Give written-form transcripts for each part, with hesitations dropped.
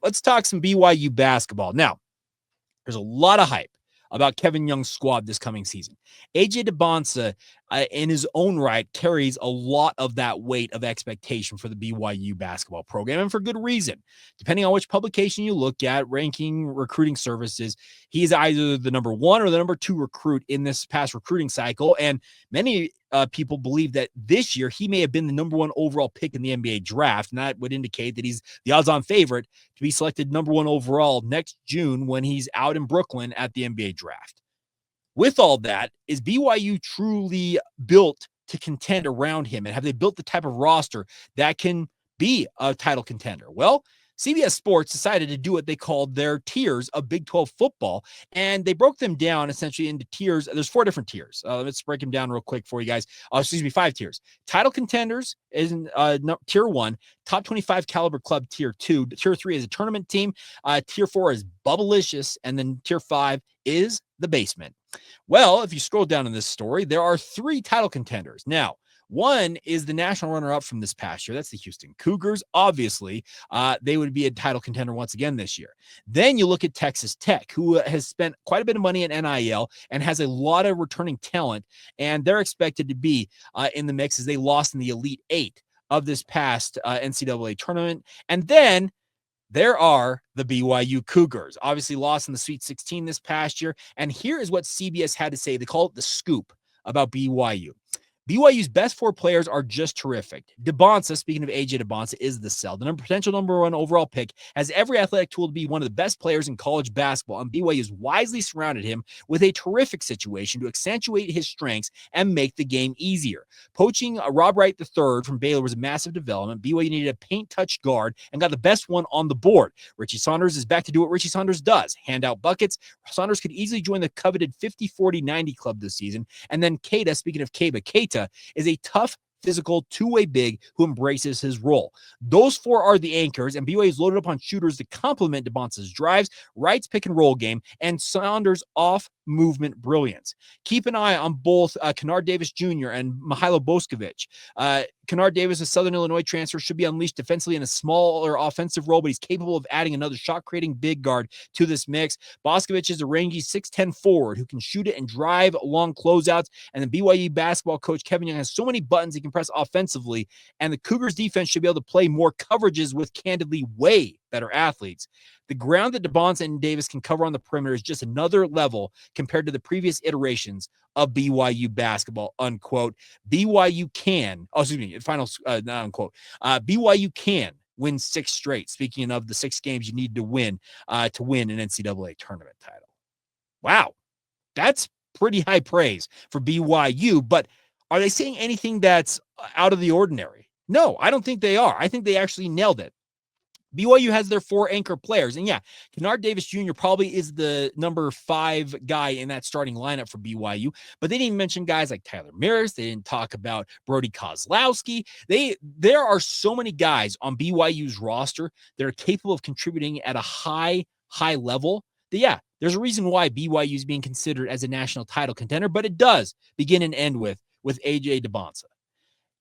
let's talk some BYU basketball. Now, there's a lot of hype about Kevin Young's squad this coming season. AJ Dybantsa, in his own right, carries a lot of that weight of expectation for the BYU basketball program, and for good reason. Depending on which publication you look at, ranking recruiting services, he is either the number 1 or the number 2 recruit in this past recruiting cycle, and many people believe that this year he may have been the number 1 overall pick in the NBA draft, and that would indicate that he's the odds-on favorite to be selected number 1 overall next June when he's out in Brooklyn at the NBA draft. With all that, is BYU truly built to contend around him, and have they built the type of roster that can be a title contender? Well, CBS Sports decided to do what they called their tiers of Big 12 football, and they broke them down essentially into tiers. There's 4 different tiers. Let's break them down real quick for you guys. 5 tiers. Title contenders is in tier 1, top 25 caliber club tier 2. Tier 3 is a tournament team. Tier 4 is Bubblicious, and then tier 5 is the basement. Well, if you scroll down in this story, there are 3 title contenders. Now, one is the national runner-up from this past year. That's the Houston Cougars. Obviously, they would be a title contender once again this year. Then you look at Texas Tech, who has spent quite a bit of money in NIL and has a lot of returning talent, and they're expected to be in the mix as they lost in the Elite 8 of this past NCAA tournament. And then there are the BYU Cougars, obviously lost in the Sweet 16 this past year. And here is what CBS had to say. They call it the scoop about BYU. BYU's best 4 players are just terrific. Dybantsa, speaking of AJ Dybantsa, is the sell. The potential number 1 overall pick has every athletic tool to be one of the best players in college basketball, and BYU has wisely surrounded him with a terrific situation to accentuate his strengths and make the game easier. Poaching Robert Wright III from Baylor was a massive development. BYU needed a paint-touch guard and got the best one on the board. Richie Saunders is back to do what Richie Saunders does, hand out buckets. Saunders could easily join the coveted 50-40-90 club this season. And then Keita, speaking of Keba Keita, is a tough, physical, two-way big who embraces his role. Those 4 are the anchors, and BYU is loaded up on shooters to complement Dybantsa's drives, Wright's pick-and-roll game, and Saunders' off-movement brilliance. Keep an eye on both Kennard Davis Jr. and Mihailo Boskovic. Kennard Davis, a Southern Illinois transfer, should be unleashed defensively in a smaller offensive role, but he's capable of adding another shot-creating big guard to this mix. Boskovic is a rangy 6'10 forward who can shoot it and drive long closeouts, and the BYU basketball coach Kevin Young has so many buttons he can press offensively, and the Cougars defense should be able to play more coverages with candidly way better athletes. The ground that Dybantsa and Davis can cover on the perimeter is just another level compared to the previous iterations of BYU basketball, unquote. BYU can, BYU can win 6 straight. Speaking of the 6 games you need to win an NCAA tournament title. Wow, that's pretty high praise for BYU, but are they saying anything that's out of the ordinary? No, I don't think they are. I think they actually nailed it. BYU has their 4 anchor players. And yeah, Kennard Davis Jr. probably is the number 5 guy in that starting lineup for BYU. But they didn't even mention guys like Tyler Mears. They didn't talk about Brody Kozlowski. There are so many guys on BYU's roster that are capable of contributing at a high level. That, yeah, there's a reason why BYU is being considered as a national title contender, but it does begin and end with AJ Dybantsa.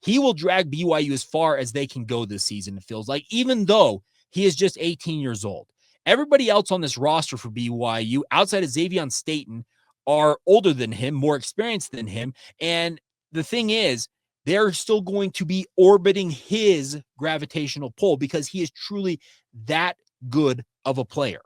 He will drag BYU as far as they can go this season, it feels like, even though he is just 18 years old. Everybody else on this roster for BYU, outside of Xavier Staten, are older than him, more experienced than him. And the thing is, they're still going to be orbiting his gravitational pull because he is truly that good of a player.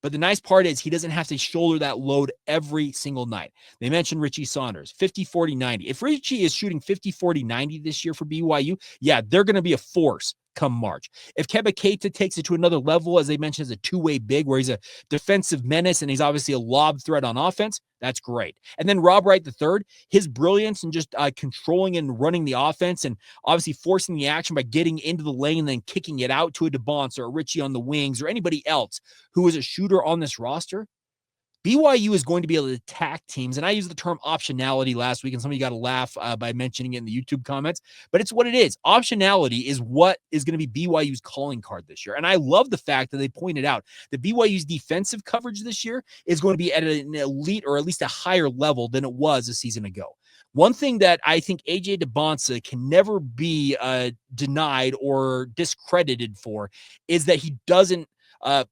But the nice part is he doesn't have to shoulder that load every single night. They mentioned Richie Saunders, 50-40-90. If Richie is shooting 50-40-90 this year for BYU, yeah, they're going to be a force come March. If Keba Keita takes it to another level, as they mentioned, as a two-way big where he's a defensive menace and he's obviously a lob threat on offense, that's great. And then Robert Wright III, his brilliance in just controlling and running the offense and obviously forcing the action by getting into the lane and then kicking it out to a Dybantsa or a Richie on the wings or anybody else who is a shooter on this roster, BYU is going to be able to attack teams. And I used the term optionality last week, and some of you got to laugh by mentioning it in the YouTube comments, but it's what it is. Optionality is what is going to be BYU's calling card this year. And I love the fact that they pointed out that BYU's defensive coverage this year is going to be at an elite or at least a higher level than it was a season ago. One thing that I think AJ Dybantsa can never be denied or discredited for is that he doesn't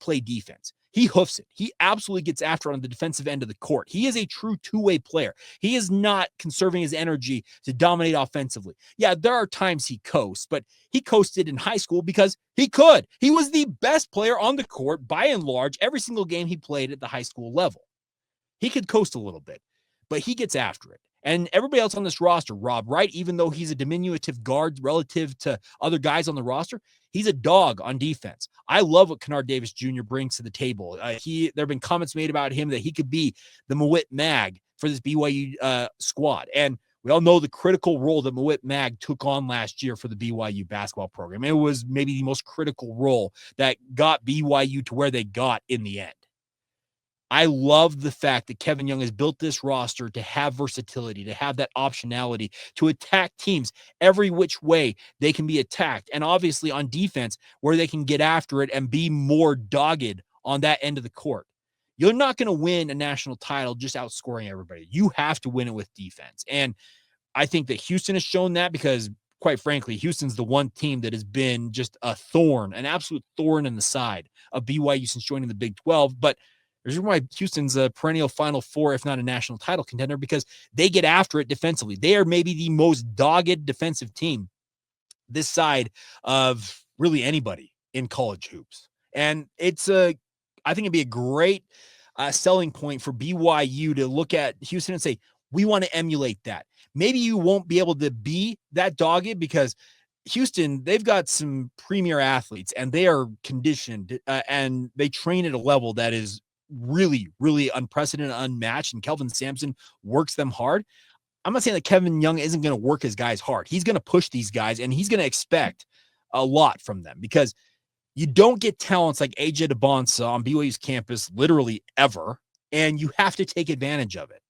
play defense. He hoofs it. He absolutely gets after it on the defensive end of the court. He is a true two-way player. He is not conserving his energy to dominate offensively. Yeah, there are times he coasts, but he coasted in high school because he could. He was the best player on the court by and large every single game he played at the high school level. He could coast a little bit, but he gets after it. And everybody else on this roster, Rob Wright, even though he's a diminutive guard relative to other guys on the roster, he's a dog on defense. I love what Kennard Davis Jr. brings to the table. There have been comments made about him that he could be the Mawit Mag for this BYU squad. And we all know the critical role that Mawit Mag took on last year for the BYU basketball program. It was maybe the most critical role that got BYU to where they got in the end. I love the fact that Kevin Young has built this roster to have versatility, to have that optionality, to attack teams every which way they can be attacked. And obviously on defense, where they can get after it and be more dogged on that end of the court. You're not going to win a national title just outscoring everybody. You have to win it with defense. And I think that Houston has shown that because, quite frankly, Houston's the one team that has been just a thorn, an absolute thorn in the side of BYU since joining the Big 12. But there's why Houston's a perennial Final Four, if not a national title contender, because they get after it defensively. They are maybe the most dogged defensive team this side of really anybody in college hoops. And I think it'd be a great selling point for BYU to look at Houston and say, we want to emulate that. Maybe you won't be able to be that dogged because Houston, they've got some premier athletes and they are conditioned and they train at a level that is really, really unprecedented, unmatched, and Kelvin Sampson works them hard. I'm not saying that Kevin Young isn't going to work his guys hard. He's going to push these guys, and he's going to expect a lot from them because you don't get talents like AJ Dybantsa on BYU's campus literally ever, and you have to take advantage of it.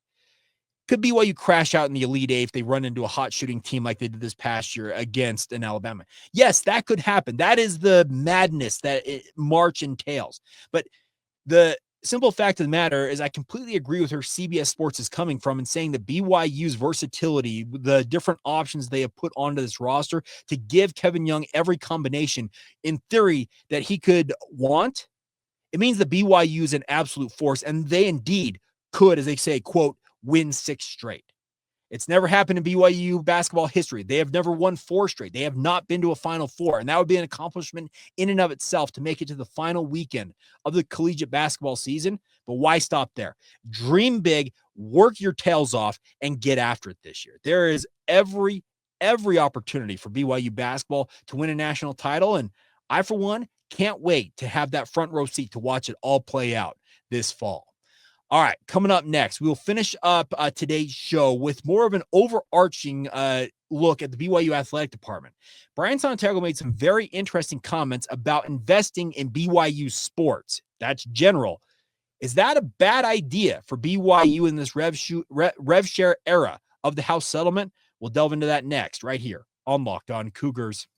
Could BYU crash out in the Elite Eight if they run into a hot shooting team like they did this past year against an Alabama? Yes, that could happen. That is the madness that March entails. But the simple fact of the matter is I completely agree with where CBS Sports is coming from and saying that BYU's versatility, the different options they have put onto this roster to give Kevin Young every combination in theory that he could want, it means that BYU is an absolute force, and they indeed could, as they say, quote, win 6 straight. It's never happened in BYU basketball history. They have never won 4 straight. They have not been to a Final Four, and that would be an accomplishment in and of itself to make it to the final weekend of the collegiate basketball season. But why stop there? Dream big, work your tails off, and get after it this year. There is every opportunity for BYU basketball to win a national title, and I, for one, can't wait to have that front row seat to watch it all play out this fall. All right, coming up next, we'll finish up today's show with more of an overarching look at the BYU athletic department. Brian Santiago made some very interesting comments about investing in BYU sports. That's general. Is that a bad idea for BYU in this rev share era of the House settlement? We'll delve into that next, right here on Locked On Cougars.